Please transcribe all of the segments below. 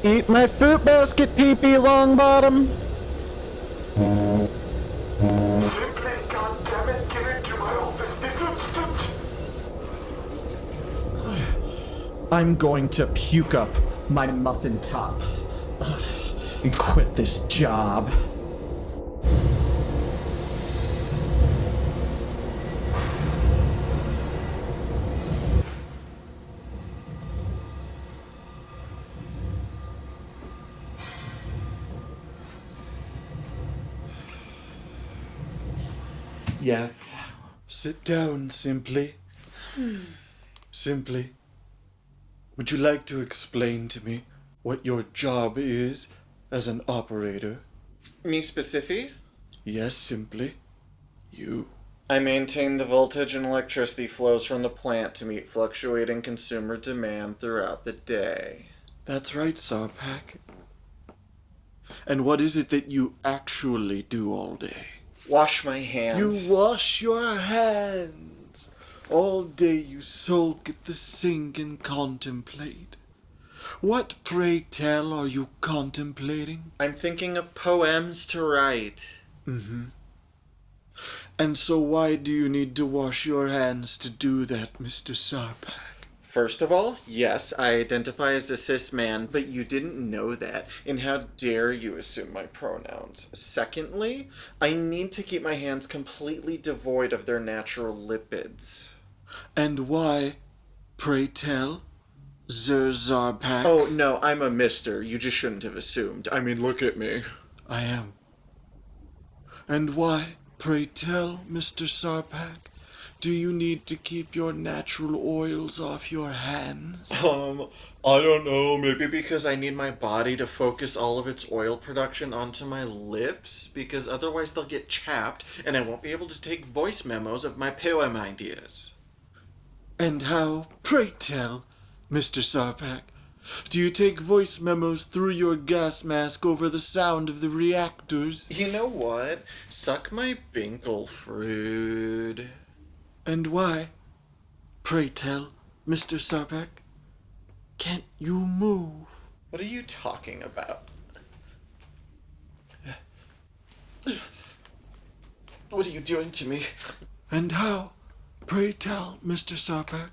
Eat my fruit basket, pee-pee Longbottom. Simply, goddammit, get into my office this instant! I'm going to puke up my muffin top and quit this job. Yes. Sit down, Simply. Simply, would you like to explain to me what your job is as an operator? Me specific? Yes, Simply. You. I maintain the voltage and electricity flows from the plant to meet fluctuating consumer demand throughout the day. That's right, Sarpac. And what is it that you actually do all day? Wash my hands. You wash your hands. All day you sulk at the sink and contemplate. What, pray tell, are you contemplating? I'm thinking of poems to write. And so why do you need to wash your hands to do that, Mr. Sarpac? First of all, yes, I identify as a cis man, but you didn't know that, and how dare you assume my pronouns. Secondly, I need to keep my hands completely devoid of their natural lipids. And why, pray tell, Sir Sarpac? Oh, no, I'm a mister. You just shouldn't have assumed. I mean, look at me. I am. And why, pray tell, Mr. Sarpac, do you need to keep your natural oils off your hands? I don't know, maybe because I need my body to focus all of its oil production onto my lips, because otherwise they'll get chapped, and I won't be able to take voice memos of my poem ideas. And how, pray tell, Mr. Sarpac, do you take voice memos through your gas mask over the sound of the reactors? You know what? Suck my binkle fruit. And why, pray tell, Mr. Sarpac, can't you move? What are you talking about? What are you doing to me? And how, pray tell, Mr. Sarpac,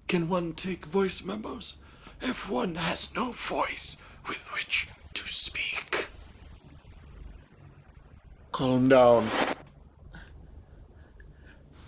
can one take voice memos if one has no voice with which to speak? Calm down.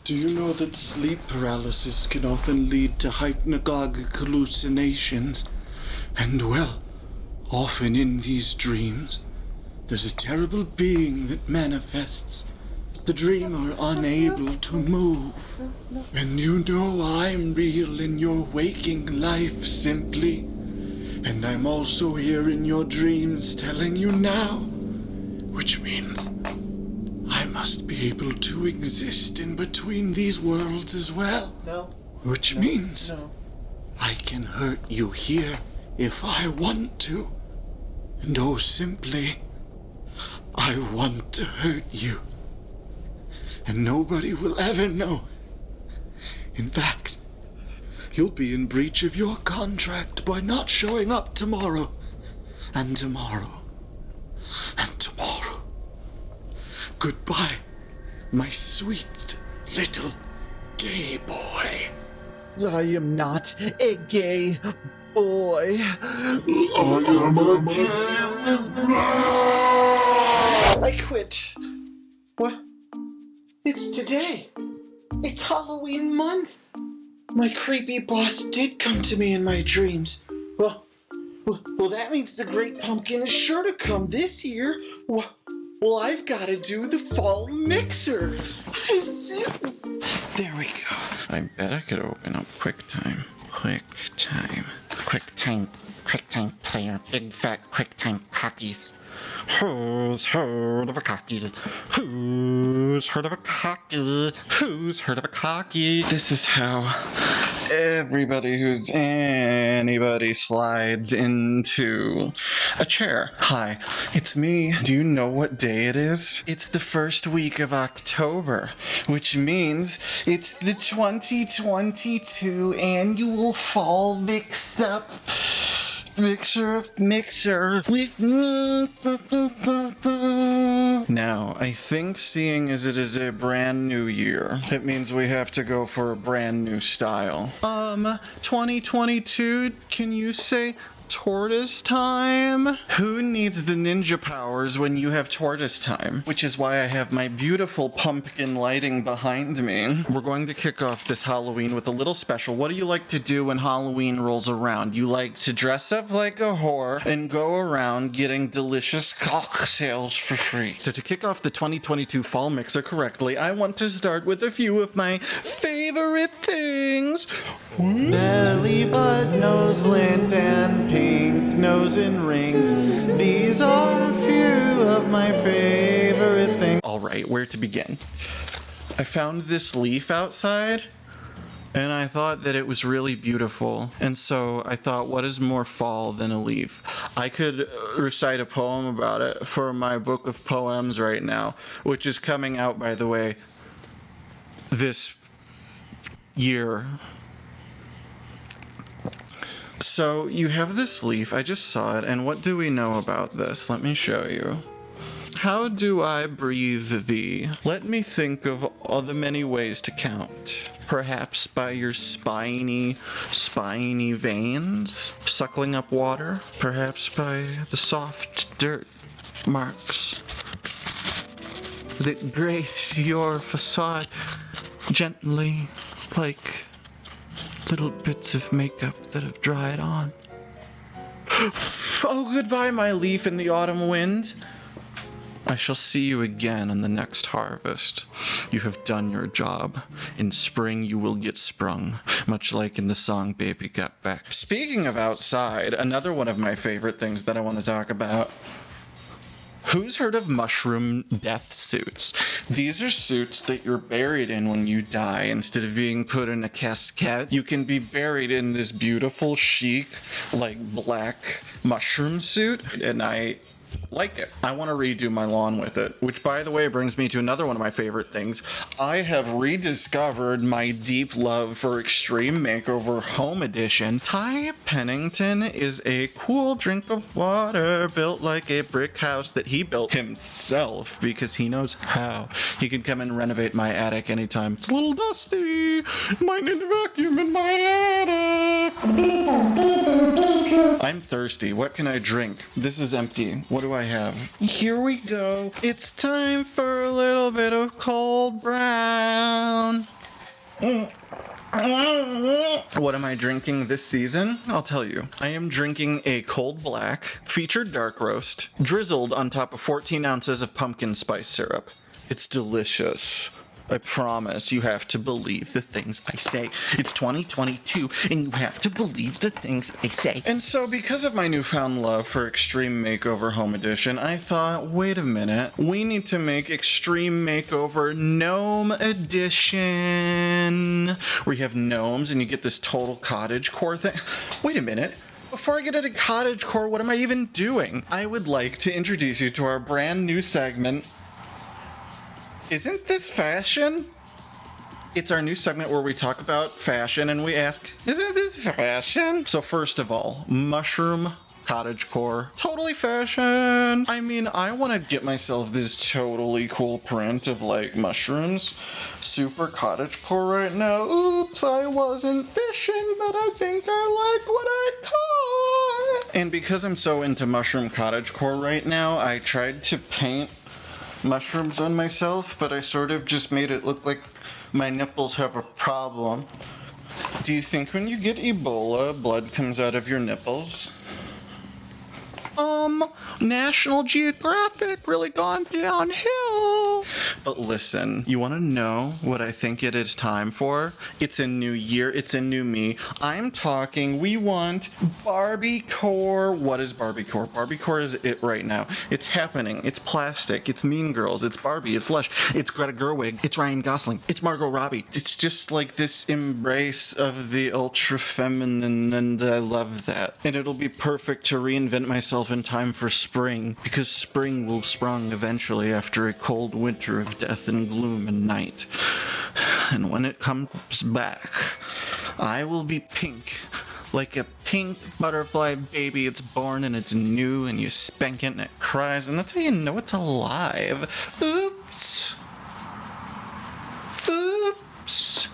Do you know that sleep paralysis can often lead to hypnagogic hallucinations? And well, often in these dreams, there's a terrible being that manifests, the dreamer unable to move. And you know I'm real in your waking life, Simply. And I'm also here in your dreams telling you now, which means I must be able to exist in between these worlds as well. No. Which means No. I can hurt you here if I want to. And oh, Simply, I want to hurt you. And nobody will ever know. In fact, you'll be in breach of your contract by not showing up tomorrow. And tomorrow. And tomorrow. Goodbye, my sweet little gay boy. I am not a gay boy. I am a gay. I quit. What? It's today. It's Halloween month. My creepy boss did come to me in my dreams. Well, that means the Great Pumpkin is sure to come this year. Well, I've got to do the fall mixer. There we go. I bet I could open up QuickTime. QuickTime player. Big fat QuickTime cockies. Who's heard of a cocky? Who's heard of a cocky? Who's heard of a cocky? This is how everybody who's anybody slides into a chair. Hi, it's me. Do you know what day it is? It's the first week of October, which means it's the 2022 annual fall mix-up. mixer with me. Now, I think seeing as it is a brand new year, it means we have to go for a brand new style. 2022, can you say tortoise time? Who needs the ninja powers when you have tortoise time? Which is why I have my beautiful pumpkin lighting behind me. We're going to kick off this Halloween with a little special. What do you like to do when Halloween rolls around? You like to dress up like a whore and go around getting delicious cocktails for free. So to kick off the 2022 fall mixer correctly, I want to start with a few of my favorite things. Belly, butt, nose, lint, and pink nose and rings. These are a few of my favorite things. All right, where to begin? I found this leaf outside, and I thought that it was really beautiful. And so I thought, what is more fall than a leaf? I could recite a poem about it for my book of poems right now, which is coming out, by the way, this year. So you have this leaf, I just saw it, and what do we know about this? Let me show you. How do I breathe thee? Let me think of all the many ways to count. Perhaps by your spiny veins, suckling up water. Perhaps by the soft dirt marks that grace your facade gently, like little bits of makeup that have dried on. Oh, goodbye, my leaf in the autumn wind. I shall see you again on the next harvest. You have done your job. In spring you will get sprung, much like in the song Baby Got Back. Speaking of outside, another one of my favorite things that I want to talk about. Who's heard of mushroom death suits? These are suits that you're buried in when you die. Instead of being put in a casket, you can be buried in this beautiful, chic, like black mushroom suit. And I like it. I want to redo my lawn with it, which, by the way, brings me to another one of my favorite things. I have rediscovered my deep love for Extreme Makeover Home Edition. Ty Pennington is a cool drink of water built like a brick house that he built himself because he knows how. He can come and renovate my attic anytime. It's a little dusty. Might need a vacuum in my attic. I'm thirsty. What can I drink? This is empty. What do I have? Here we go. It's time for a little bit of cold brown. What am I drinking this season? I'll tell you. I am drinking a cold black, featured dark roast, drizzled on top of 14 ounces of pumpkin spice syrup. It's delicious. I promise you have to believe the things I say. It's 2022 and you have to believe the things I say. And so because of my newfound love for Extreme Makeover Home Edition, I thought, wait a minute, we need to make Extreme Makeover Gnome Edition. Where you have gnomes and you get this total cottagecore thing. Wait a minute. Before I get into cottagecore, what am I even doing? I would like to introduce you to our brand new segment, Isn't This Fashion? It's our new segment where we talk about fashion and we ask, isn't this fashion? So first of all, mushroom cottagecore, totally fashion. I mean, I want to get myself this totally cool print of like mushrooms, super cottagecore right now. Oops, I wasn't fishing, but I think I like what I caught. And because I'm so into mushroom cottagecore right now, I tried to paint mushrooms on myself, but I sort of just made it look like my nipples have a problem. Do you think when you get Ebola, blood comes out of your nipples? National Geographic really gone downhill. But listen, you want to know what I think it is time for? It's a new year, it's a new me. I'm talking, we want Barbiecore. What is Barbiecore? Barbiecore is it right now. It's happening. It's plastic. It's Mean Girls. It's Barbie. It's Lush. It's Greta Gerwig. It's Ryan Gosling. It's Margot Robbie. It's just like this embrace of the ultra feminine, and I love that. And it'll be perfect to reinvent myself in time for spring, because spring will sprung eventually after a cold winter of death and gloom and night. And when it comes back, I will be pink Like a pink butterfly baby, it's born and it's new, and you spank it and it cries, and that's how you know it's alive. Oops. Oops.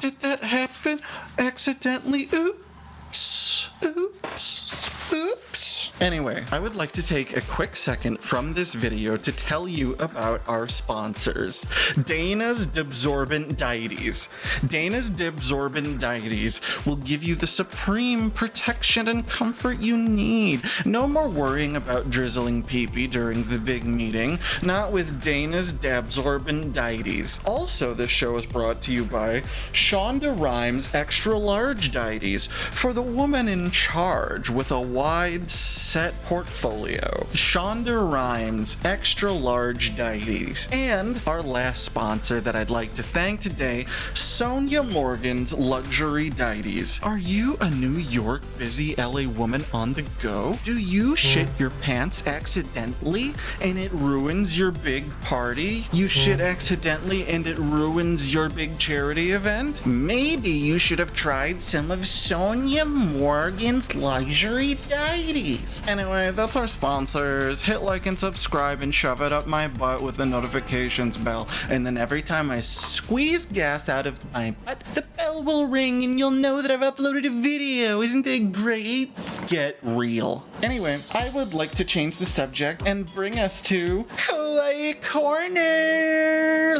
Did that happen accidentally? Oops. Oops. Oops. Anyway, I would like to take a quick second from this video to tell you about our sponsors. Dana's Dibsorbent Deities. Dana's Dibsorbent Deities will give you the supreme protection and comfort you need. No more worrying about drizzling pee-pee during the big meeting. Not with Dana's Dabsorbent Deities. Also, this show is brought to you by Shonda Rhimes Extra Large Deities for the woman in charge with a wide set portfolio. Shonda Rhimes Extra Large Deities. And our last sponsor that I'd like to thank today, Sonia Morgan's Luxury Deities. Are you a New York busy LA woman on the go? Do you shit your pants accidentally and it ruins your big party? You shit accidentally and it ruins your big charity event? Maybe you should have tried some of Sonia Morgan's Luxury Deities. Anyway, that's our sponsors. Hit like and subscribe and shove it up my butt with the notifications bell. And then every time I squeeze gas out of my butt, the bell will ring and you'll know that I've uploaded a video. Isn't that great? Get real. Anyway, I would like to change the subject and bring us to Kawaii Korner.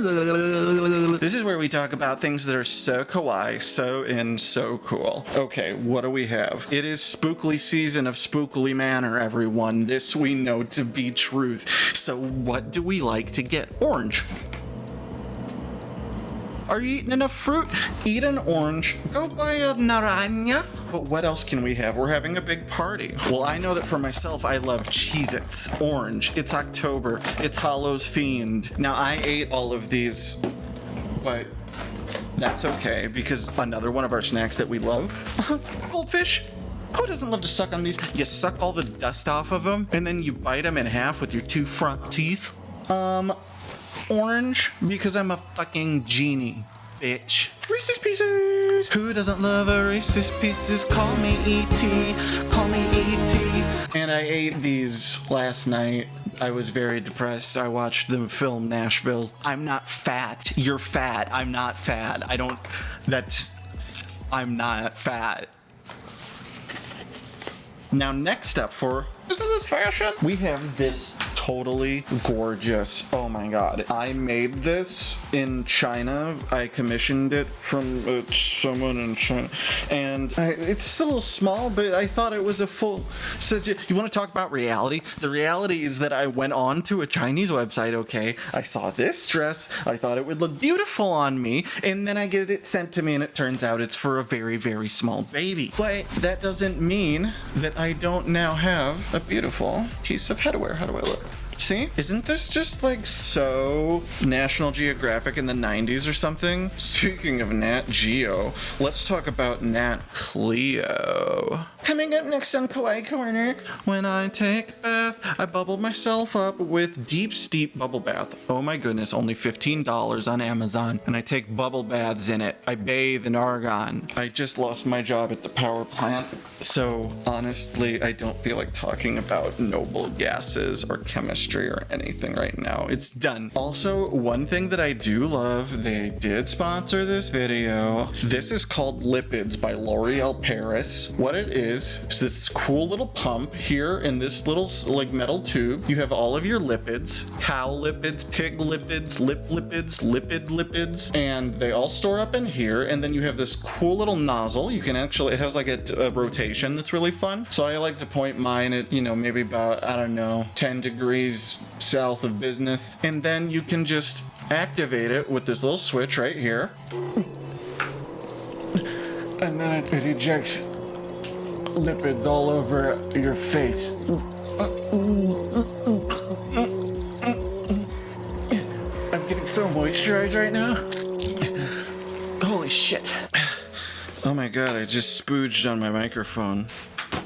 This is where we talk about things that are so kawaii, so cool. Okay, what do we have? It is spookly season of Spookly Manor, everyone. This we know to be truth. So what do we like to get? Orange. Are you eating enough fruit? Eat an orange. Go buy a naranja. But what else can we have? We're having a big party. Well, I know that for myself, I love Cheez-Its. Orange. It's October. It's Hollow's Fiend. Now, I ate all of these, but that's okay, because another one of our snacks that we love, goldfish. Who doesn't love to suck on these? You suck all the dust off of them, and then you bite them in half with your two front teeth. Orange, because I'm a fucking genie, bitch. Reese's Pieces! Who doesn't love a Reese's Pieces? Call me E.T., call me E.T. And I ate these last night. I was very depressed. I watched the film Nashville. I'm not fat. You're fat. I'm not fat. I'm not fat. Now, next up for, isn't this fashion? We have this totally gorgeous, oh my god. I made this in China. I commissioned it from someone in China. And it's a little small, but I thought it was a full, so you want to talk about reality? The reality is that I went on to a Chinese website, okay? I saw this dress. I thought it would look beautiful on me. And then I get it sent to me and it turns out it's for a very, very small baby. But that doesn't mean that I don't now have a beautiful piece of headwear. How do I look? See? Isn't this just like so National Geographic in the 90s or something? Speaking of Nat Geo, let's talk about Nat Cleo. Coming up next on Kawaii Korner, when I take a bath, I bubble myself up with Deep Steep Bubble Bath. Oh my goodness, only $15 on Amazon, and I take bubble baths in it. I bathe in argon. I just lost my job at the power plant, so honestly, I don't feel like talking about noble gases or chemistry or anything right now. It's done. Also, one thing that I do love, they did sponsor this video. This is called Lipids by L'Oreal Paris. What it is this cool little pump here in this little like metal tube. You have all of your lipids, cow lipids, pig lipids, lip lipids, lipid lipids, and they all store up in here. And then you have this cool little nozzle. You can actually, it has like a rotation that's really fun. So I like to point mine at, maybe about, 10 degrees south of business. And then you can just activate it with this little switch right here. And then it ejects lipids all over your face. I'm getting so moisturized right now. Holy shit. Oh my god, I just spooged on my microphone.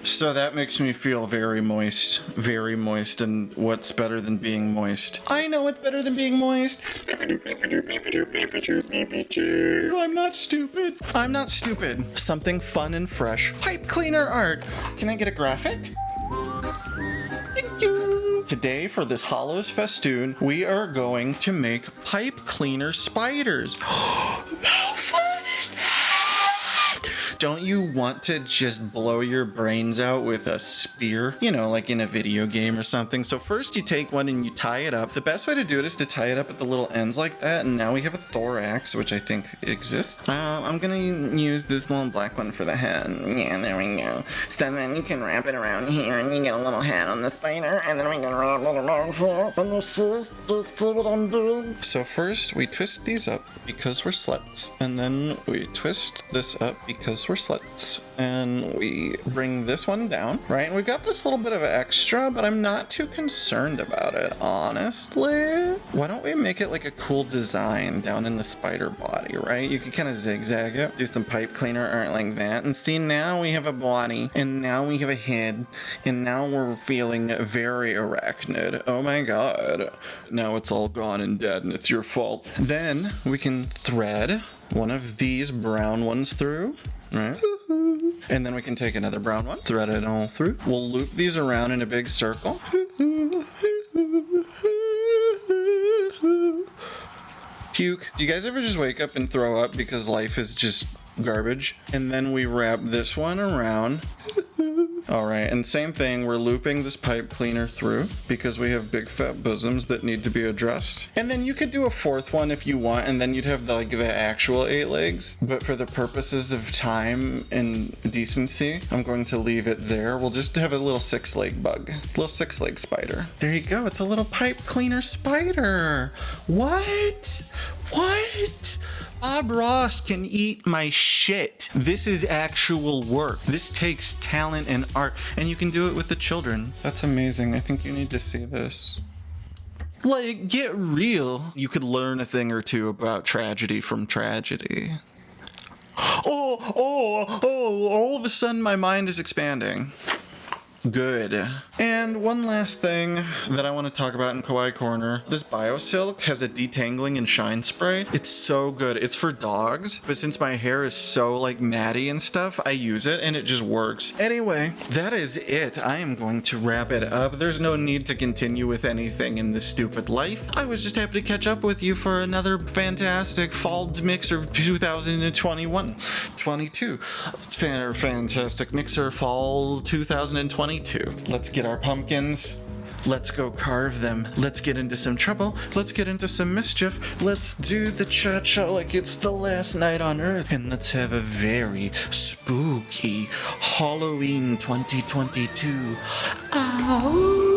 So that makes me feel very moist. Very moist. And what's better than being moist? I know what's better than being moist. I'm not stupid. I'm not stupid. Something fun and fresh. Pipe cleaner art. Can I get a graphic? Thank you. Today, for this Hollows festoon, we are going to make pipe cleaner spiders. How fun is that? Don't you want to just blow your brains out with a spear? You know, like in a video game or something. So first you take one and you tie it up. The best way to do it is to tie it up at the little ends like that. And now we have a thorax, which I think exists. I'm gonna use this little black one for the head. Yeah, there we go. So then you can wrap it around here and you get a little hat on the spider. And then we can wrap it around here. And you see what I'm doing? So first we twist these up because we're sluts. And then we twist this up because we're sluts. And we bring this one down, right? And we've got this little bit of extra, but I'm not too concerned about it, honestly. Why don't we make it like a cool design down in the spider body, right? You can kind of zigzag it, do some pipe cleaner art like that. And see, now we have a body, and now we have a head, and now we're feeling very arachnid. Oh my god. Now it's all gone and dead, and it's your fault. Then we can thread one of these brown ones through, right? And then we can take another brown one, thread it all through. We'll loop these around in a big circle. Puke. Do you guys ever just wake up and throw up because life is just garbage? And then we wrap this one around. All right, and same thing, we're looping this pipe cleaner through because we have big fat bosoms that need to be addressed. And then you could do a fourth one if you want, and then you'd have the actual 8 legs. But for the purposes of time and decency, I'm going to leave it there. We'll just have a little 6-leg bug, little 6-leg spider. There you go, it's a little pipe cleaner spider. What? What? Bob Ross can eat my shit. This is actual work. This takes talent and art, and you can do it with the children. That's amazing. I think you need to see this. Like, get real. You could learn a thing or two about tragedy from tragedy. All of a sudden my mind is expanding. Good. And one last thing that I want to talk about in Kawaii Korner. This BioSilk has a detangling and shine spray. It's so good. It's for dogs, but since my hair is so matty and stuff, I use it and it just works. Anyway, that is it. I am going to wrap it up. There's no need to continue with anything in this stupid life. I was just happy to catch up with you for another fantastic fall mixer 2021. 22. It's fantastic mixer fall 2022. Let's get our pumpkins. Let's go carve them. Let's get into some trouble. Let's get into some mischief. Let's do the cha-cha like it's the last night on Earth. And let's have a very spooky Halloween 2022. Ow!